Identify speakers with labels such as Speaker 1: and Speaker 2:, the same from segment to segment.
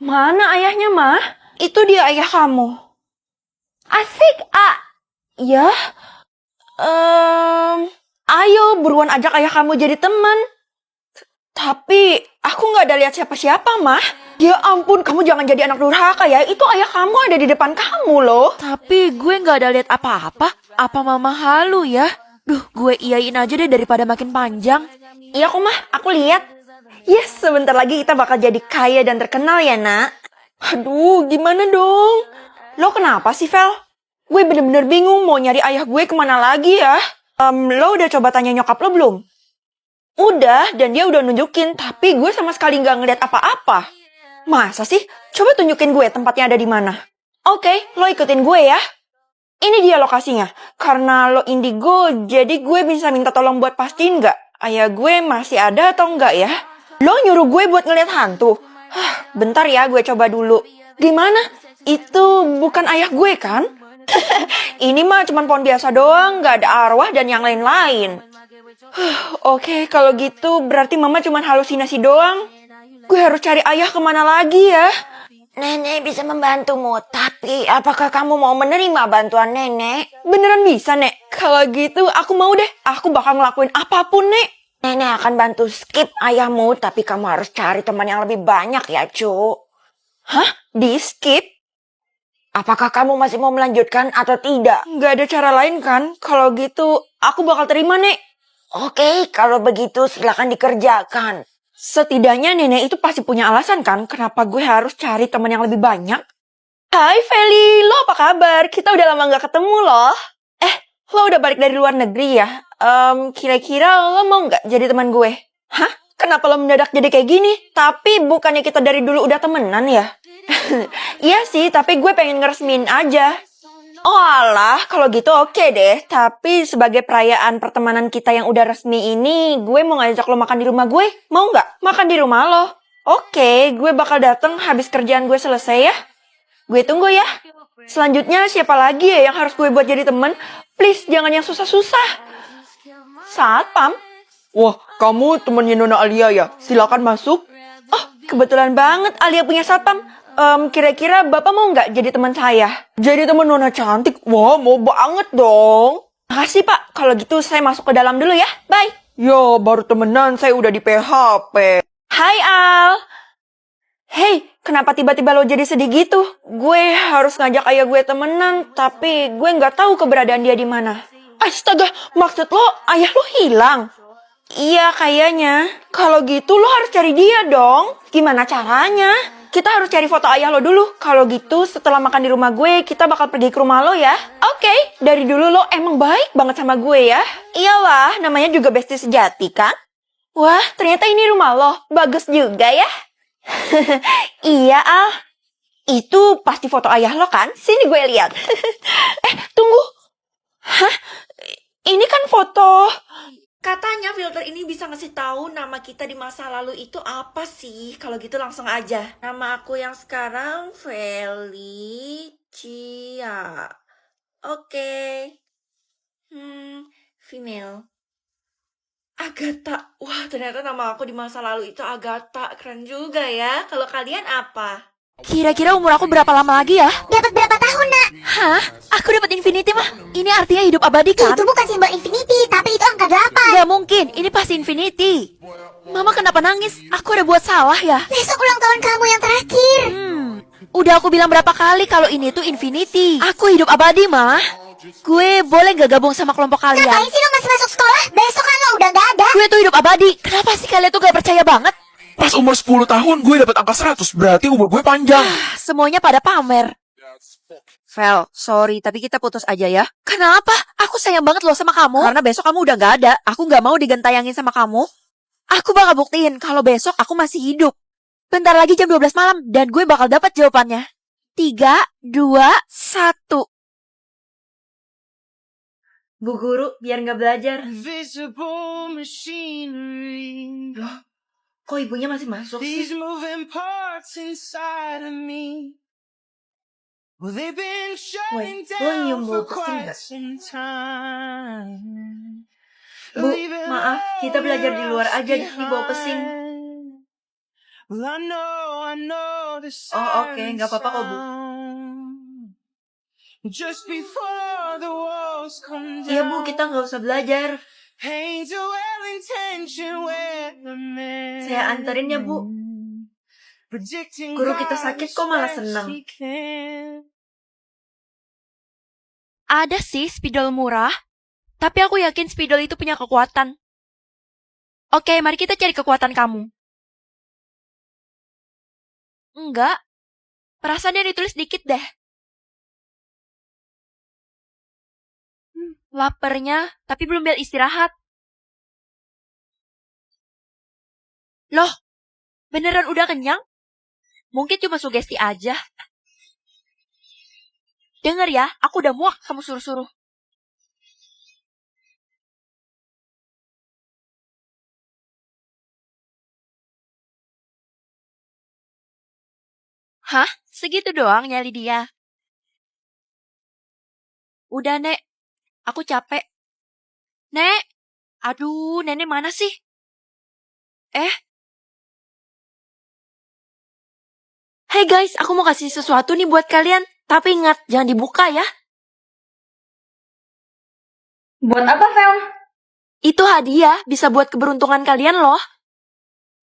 Speaker 1: Mana ayahnya, Ma? Itu dia ayah kamu. Asik, Ya. Ayo buruan ajak ayah kamu jadi teman. Tapi aku nggak ada lihat siapa-siapa, Mah. Ya ampun, kamu jangan jadi anak durhaka ya. Itu ayah kamu ada di depan kamu loh.
Speaker 2: Tapi gue nggak ada lihat apa-apa. Apa mama halu ya? Duh, gue iyain aja deh daripada makin panjang.
Speaker 1: Iya kok, Mah. Aku lihat. Yes, sebentar lagi kita bakal jadi kaya dan terkenal ya, Nak. Aduh, gimana dong? Lo kenapa sih, Vel? Gue bener-bener bingung mau nyari ayah gue kemana lagi ya. Lo udah coba tanya nyokap lo belum? Udah, dan dia udah nunjukin, tapi gue sama sekali nggak ngeliat apa-apa. Masa sih? Coba tunjukin gue tempatnya ada di mana. Oke, lo ikutin gue ya. Ini dia lokasinya. Karena lo indigo, jadi gue bisa minta tolong buat pastiin nggak ayah gue masih ada atau nggak ya. Lo nyuruh gue buat ngeliat hantu. Bentar ya, gue coba dulu. Gimana? Itu bukan ayah gue kan? Ini mah cuma pohon biasa doang, nggak ada arwah dan yang lain-lain. Oke, kalau gitu berarti mama cuma halusinasi doang. Gue harus cari ayah kemana lagi ya? Nenek bisa membantumu, tapi apakah kamu mau menerima bantuan nenek? Beneran bisa, Nek? Kalau gitu aku mau deh. Aku bakal ngelakuin apapun, Nek. Nenek akan bantu skip ayahmu, tapi kamu harus cari teman yang lebih banyak ya, Cu. Hah? Di skip? Apakah kamu masih mau melanjutkan atau tidak? Nggak ada cara lain kan? Kalau gitu, aku bakal terima, Nek. Oke, kalau begitu silakan dikerjakan. Setidaknya nenek itu pasti punya alasan kan kenapa gue harus cari teman yang lebih banyak. Hai Feli, lo apa kabar? Kita udah lama gak ketemu loh. Lo udah balik dari luar negeri ya? Kira-kira lo mau gak jadi teman gue? Hah? Kenapa lo mendadak jadi kayak gini? Tapi bukannya kita dari dulu udah temenan ya? Iya sih, tapi gue pengen ngeresmin aja. Oh alah, kalau gitu oke deh. Tapi sebagai perayaan pertemanan kita yang udah resmi ini, gue mau ngajak lo makan di rumah gue. Mau nggak? Makan di rumah lo? Oke, gue bakal dateng habis kerjaan gue selesai ya. Gue tunggu ya. Selanjutnya siapa lagi ya yang harus gue buat jadi temen? Please, jangan yang susah-susah. Satpam? Wah, kamu temennya Nona Alia ya? Silakan masuk. Oh, kebetulan banget Alia punya satpam. Kira-kira Bapak mau nggak jadi teman saya? Jadi teman Nona cantik? Wah, mau banget dong. Makasih Pak, kalau gitu saya masuk ke dalam dulu ya. Bye. Yo, baru temenan saya udah di PHP. Hai Al. Hey, kenapa tiba-tiba lo jadi sedih gitu? Gue harus ngajak ayah gue temenan, tapi gue nggak tahu keberadaan dia di mana. Astaga, maksud lo ayah lo hilang? Iya kayaknya. Kalau gitu lo harus cari dia dong. Gimana caranya? Kita harus cari foto ayah lo dulu. Kalau gitu setelah makan di rumah gue, kita bakal pergi ke rumah lo ya. Oke, dari dulu lo emang baik banget sama gue ya. Iyalah, namanya juga bestie sejati kan? Wah, ternyata ini rumah lo. Bagus juga ya. Iya, Al. Itu pasti foto ayah lo kan? Sini gue lihat. Tunggu. Hah? Ini kan foto... Katanya filter ini bisa ngasih tahu nama kita di masa lalu itu apa sih? Kalau gitu langsung aja. Nama aku yang sekarang Felicia. Oke. Female. Agatha. Wah, ternyata nama aku di masa lalu itu Agatha. Keren juga ya. Kalau kalian apa?
Speaker 2: Kira-kira umur aku berapa lama lagi ya?
Speaker 3: Dapat berapa tahun, Nak?
Speaker 2: Hah? Aku dapat infinity mah? Ini artinya hidup abadi kan?
Speaker 3: Itu bukan simbol infinity, tapi itu angka 8.
Speaker 2: Gak mungkin, ini pasti infinity. Mama kenapa nangis? Aku udah buat salah ya?
Speaker 3: Besok ulang tahun kamu yang terakhir.
Speaker 2: Udah aku bilang berapa kali kalau ini tuh infinity. Aku hidup abadi, mah. Gue boleh gak gabung sama kelompok kalian?
Speaker 3: Ngapain sih lo masih masuk sekolah? Besok kan lo udah gak ada.
Speaker 2: Gue tuh hidup abadi. Kenapa sih kalian tuh gak percaya banget?
Speaker 4: Pas umur 10 tahun gue dapat angka 100, berarti umur gue panjang.
Speaker 2: Semuanya pada pamer. Vel, sorry, tapi kita putus aja ya. Kenapa? Aku sayang banget loh sama kamu. Karena besok kamu udah gak ada. Aku gak mau digentayangin sama kamu. Aku bakal buktiin kalau besok aku masih hidup. Bentar lagi jam 12 malam dan gue bakal dapat jawabannya. 3, 2, 1. Bu guru, biar gak belajar.
Speaker 5: Invisible machinery.
Speaker 1: Loh, kok ibunya masih masuk
Speaker 5: These
Speaker 1: sih?
Speaker 5: moving parts inside of me. Well, they've been shutting
Speaker 1: Woi, lo nyium
Speaker 5: down
Speaker 1: bau
Speaker 5: for
Speaker 1: pesing
Speaker 5: quite
Speaker 1: gak?
Speaker 5: some time.
Speaker 1: Bu, maaf, kita belajar di luar aja, di sini bau pesing.
Speaker 5: Well, I know the
Speaker 2: Oh, oke, nggak apa-apa kok, Bu.
Speaker 5: sound. Just before the walls come down.
Speaker 2: Iya, Bu, kita nggak usah belajar.
Speaker 5: Hate to well intention where the man.
Speaker 2: Saya anterin ya, Bu.
Speaker 5: Predicting
Speaker 2: Guru kita sakit kok malah
Speaker 5: how
Speaker 2: senang.
Speaker 5: she can.
Speaker 1: Ada sih spidol murah, tapi aku yakin spidol itu punya kekuatan. Oke, mari kita cari kekuatan kamu. Enggak, perasaannya ditulis dikit deh. Lapernya, tapi belum bel istirahat. Loh, beneran udah kenyang? Mungkin cuma sugesti aja. Dengar ya, aku udah muak kamu suruh-suruh. Hah? Segitu doang nyali dia? Udah, Nek. Aku capek. Nek! Aduh, Nenek mana sih? Hey guys, aku mau kasih sesuatu nih buat kalian. Tapi ingat, jangan dibuka ya.
Speaker 2: Buat apa, Fel?
Speaker 1: Itu hadiah, bisa buat keberuntungan kalian loh.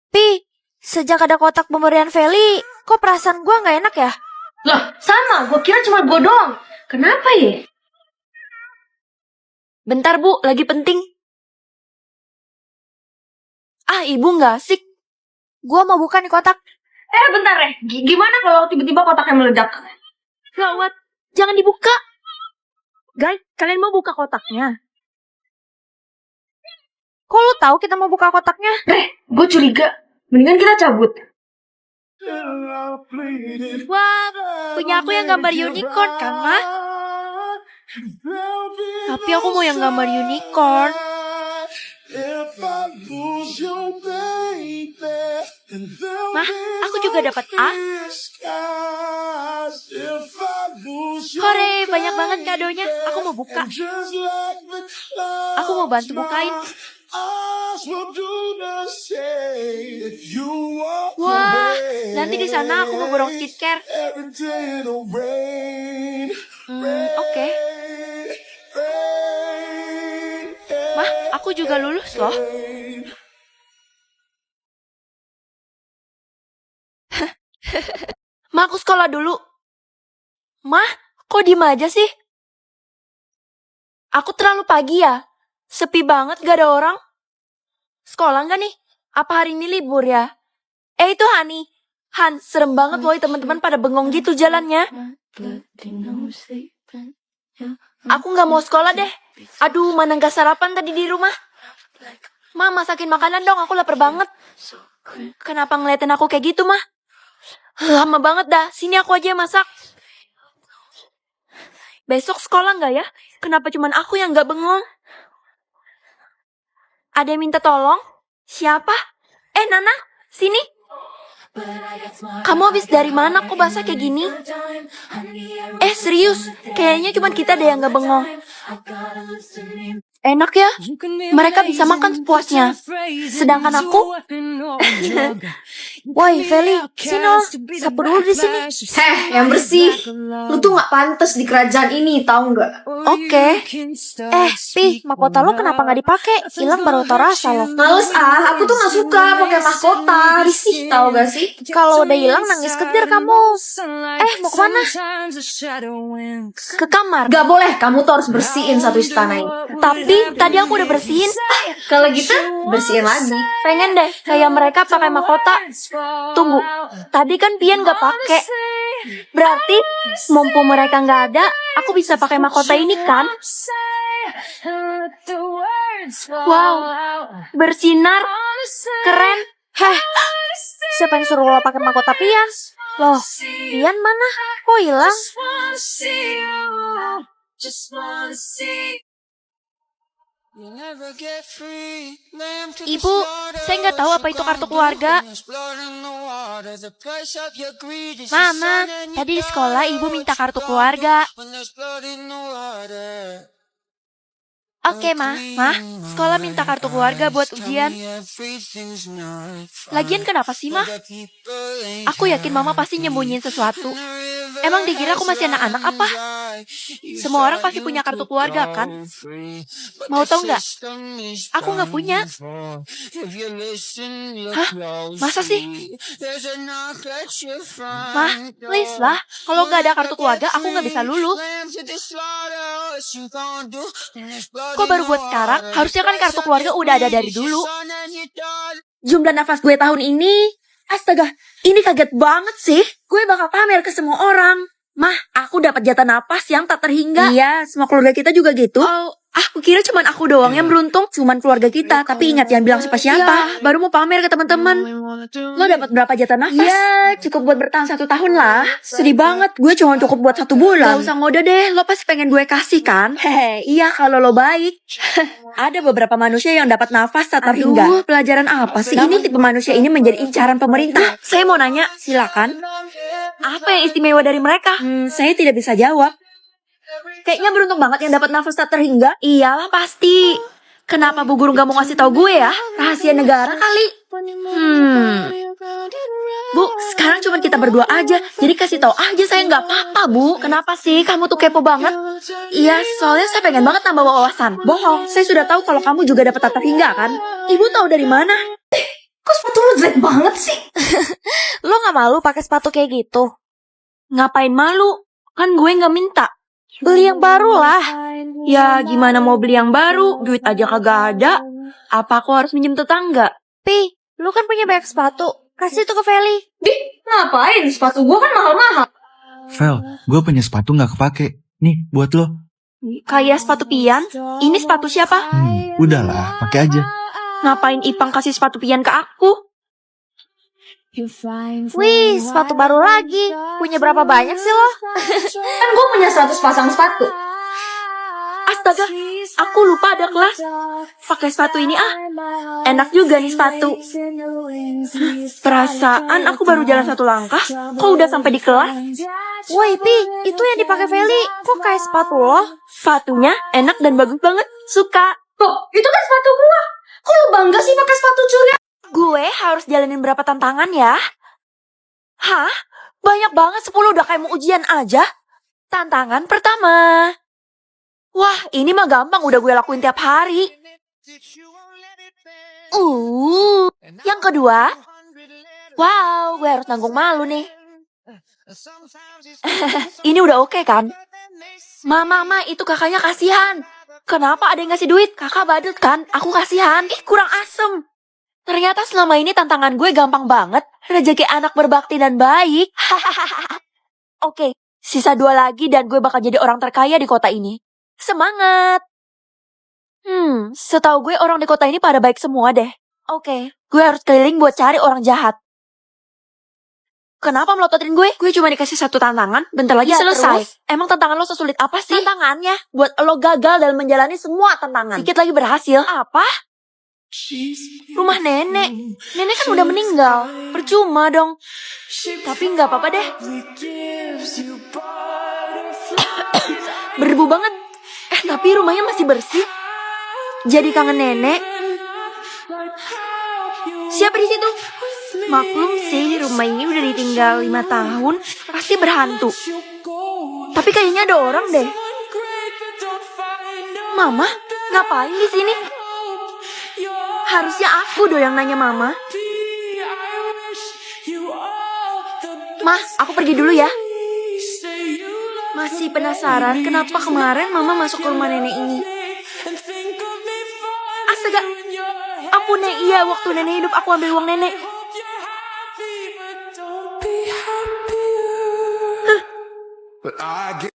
Speaker 3: Pi, sejak ada kotak pemberian Feli, kok perasaan gua nggak enak ya?
Speaker 2: Lah, sama. Gue kira cuma gue doang. Kenapa ya?
Speaker 1: Bentar Bu, lagi penting. Ah, ibu nggak asik.
Speaker 3: Gua mau buka nih kotak.
Speaker 2: Bentar ya. Gimana kalau tiba-tiba kotaknya meledak?
Speaker 1: Gawat, jangan dibuka. Guys, kalian mau buka kotaknya?
Speaker 3: Kok lu tahu kita mau buka kotaknya?
Speaker 2: Gue curiga. Mendingan kita cabut.
Speaker 1: Wah, punya aku yang gambar unicorn kan, Ma? Tapi aku mau yang gambar unicorn. Mah, aku juga dapat A. Hore, banyak banget kadonya. Aku mau buka. Aku mau bantu bukain. Wah, nanti di sana aku mau borong skincare. Oke. Mah, aku juga lulus loh. Ma, aku sekolah dulu. Mah, kok diem aja sih? Aku terlalu pagi ya? Sepi banget gak ada orang. Sekolah nggak nih? Apa hari ini libur ya? Itu Hani. Han, serem banget loh teman-teman pada bengong gitu jalannya. Aku nggak mau sekolah deh. Aduh, mana nggak sarapan tadi di rumah. Ma, masakin makanan dong, aku lapar banget. Kenapa ngeliatin aku kayak gitu, Mah? Lama banget dah, sini aku aja yang masak. Besok sekolah nggak ya? Kenapa cuman aku yang nggak bengong? Ada yang minta tolong? Siapa? Nana, sini. Kamu habis dari mana kok basah kayak gini? Serius, kayaknya cuma kita deh yang gak bengong. Enak ya, mereka bisa makan sepuasnya. Sedangkan aku...
Speaker 3: Woi, Feli, sini lo, sapu dulu di sini.
Speaker 2: Yang bersih. Lu tuh gak pantas di kerajaan ini, tahu nggak?
Speaker 1: Oke.
Speaker 3: Pi, mahkota lo kenapa nggak dipakai? Hilang baru tau rasa lo.
Speaker 2: Males aku tuh gak suka pakai mahkota. Risih, tahu gak sih?
Speaker 3: Kalau udah hilang nangis ketir kamu. Mau kemana?
Speaker 1: Ke kamar.
Speaker 2: Gak boleh, kamu tuh harus bersihin satu istana ini.
Speaker 1: Tapi tadi aku udah bersihin.
Speaker 2: Kalau gitu, bersihin lagi.
Speaker 1: Pengen deh kayak mereka pakai mahkota. Tunggu, tadi kan Pian gak pakai. Berarti mumpung mereka nggak ada, aku bisa pakai mahkota ini kan? Wow, bersinar, keren.
Speaker 3: Siapa yang suruh lo pakai mahkota Pian? Loh, Pian mana? Kok hilang?
Speaker 1: Ibu, saya nggak tahu apa itu kartu keluarga. Mama, tadi di sekolah ibu minta kartu keluarga.
Speaker 2: Oke, Ma. Ma, sekolah minta kartu keluarga buat ujian. Lagian kenapa sih, Ma? Aku yakin Mama pasti nyembunyiin sesuatu. Emang dikira aku masih anak-anak apa? Semua orang pasti punya kartu keluarga, kan? Mau tau nggak? Aku nggak punya. Hah? Masa sih? Ma, please lah. Kalau nggak ada kartu keluarga, aku nggak bisa lulus. Kok baru buat sekarang? Harusnya kan kartu keluarga udah ada dari dulu.
Speaker 1: Jumlah nafas gue tahun ini, astaga, ini kaget banget sih. Gue bakal pamer ke semua orang. Mah, aku dapat jatah napas yang tak terhingga. Iya, semua keluarga kita juga gitu. Oh, aku kira cuman aku doang yang beruntung. Cuman keluarga kita, tapi ingat jangan bilang siapa-siapa. Baru mau pamer ke teman-teman. Lo dapat berapa jatah nafas? Ya, cukup buat bertahan 1 tahun lah. Sedih banget, gue cuma cukup buat 1 bulan. Gak usah ngode deh, lo pasti pengen gue kasih kan? Hehe, iya kalau lo baik. Ada beberapa manusia yang dapat nafas tak terhingga. Aduh, pelajaran apa sih? Ini tipe manusia ini menjadi incaran pemerintah. Saya mau nanya, silakan. Apa yang istimewa dari mereka? Saya tidak bisa jawab. Kayaknya beruntung banget yang dapat nafas tak terhingga. Iyalah pasti. Kenapa Bu Guru gak mau ngasih tahu gue ya? Rahasia negara kali. Bu, sekarang cuma kita berdua aja. Jadi kasih tahu aja saya nggak apa-apa, Bu. Kenapa sih? Kamu tuh kepo banget. Iya, soalnya saya pengen banget tambah wawasan. Bohong, saya sudah tahu kalau kamu juga dapat tak terhingga kan? Ibu tahu dari mana?
Speaker 3: Kok sepatu lu jelek banget sih? Lo gak malu pakai sepatu kayak gitu?
Speaker 1: Ngapain malu? Kan gue nggak minta.
Speaker 3: Beli yang baru lah.
Speaker 1: Ya, gimana mau beli yang baru? Duit aja kagak ada. Apa aku harus minjem tetangga?
Speaker 3: Pi, lu kan punya banyak sepatu. Kasih itu ke Feli.
Speaker 1: Ngapain? Sepatu gue kan mahal-mahal.
Speaker 6: Vel, gue punya sepatu gak kepake. Nih, buat lo.
Speaker 1: Kayak sepatu Pian? Ini sepatu siapa?
Speaker 6: Udahlah, pakai aja.
Speaker 1: Ngapain Ipang kasih sepatu Pian ke aku?
Speaker 3: Wih, sepatu baru lagi. Punya berapa banyak sih lo?
Speaker 1: Kan gue punya 100 pasang sepatu. Astaga, aku lupa ada kelas. Pakai sepatu ini ah. Enak juga nih sepatu. Perasaan aku baru jalan 1 langkah, kok udah sampai di kelas?
Speaker 3: Woi, Pi, itu yang dipakai Feli. Kok kayak sepatu lo?
Speaker 1: Sepatunya enak dan bagus banget. Suka.
Speaker 3: Tuh, itu kan sepatu gua. Kok lu bangga sih pakai sepatu curian?
Speaker 1: Gue harus jalanin berapa tantangan ya? Hah? Banyak banget, 10 udah kayak mau ujian aja. Tantangan pertama. Wah, ini mah gampang, udah gue lakuin tiap hari. Yang kedua. Wow, gue harus nanggung malu nih. Ini udah oke kan? Mama, itu kakaknya kasihan. Kenapa ada yang ngasih duit? Kakak badut kan? Aku kasihan. Ih, kurang asem. Ternyata selama ini tantangan gue gampang banget. Rezeki anak berbakti dan baik. Oke, sisa 2 lagi dan gue bakal jadi orang terkaya di kota ini. Semangat! Setahu gue orang di kota ini pada baik semua deh. Oke, gue harus keliling buat cari orang jahat. Kenapa melototin gue? Gue cuma dikasih 1 tantangan, bentar lagi selesai.
Speaker 2: Terus?
Speaker 1: Emang tantangan lo sesulit apa sih?
Speaker 2: Tantangannya.
Speaker 1: Buat lo gagal dalam menjalani semua tantangan. Dikit lagi berhasil. Apa? Rumah nenek. Nenek kan udah meninggal. Percuma dong. Tapi nggak apa-apa deh. Berdebu banget. Tapi rumahnya masih bersih. Jadi kangen nenek. Siapa di situ? Maklum sih, rumah ini udah ditinggal 5 tahun. Pasti berhantu. Tapi kayaknya ada orang deh. Mama, ngapain di sini? Harusnya aku dong yang nanya Mama. Mah, aku pergi dulu ya. Masih penasaran kenapa kemarin Mama masuk ke rumah nenek ini. Astaga, ampun Nek, iya waktu nenek hidup aku ambil uang nenek.
Speaker 5: But I get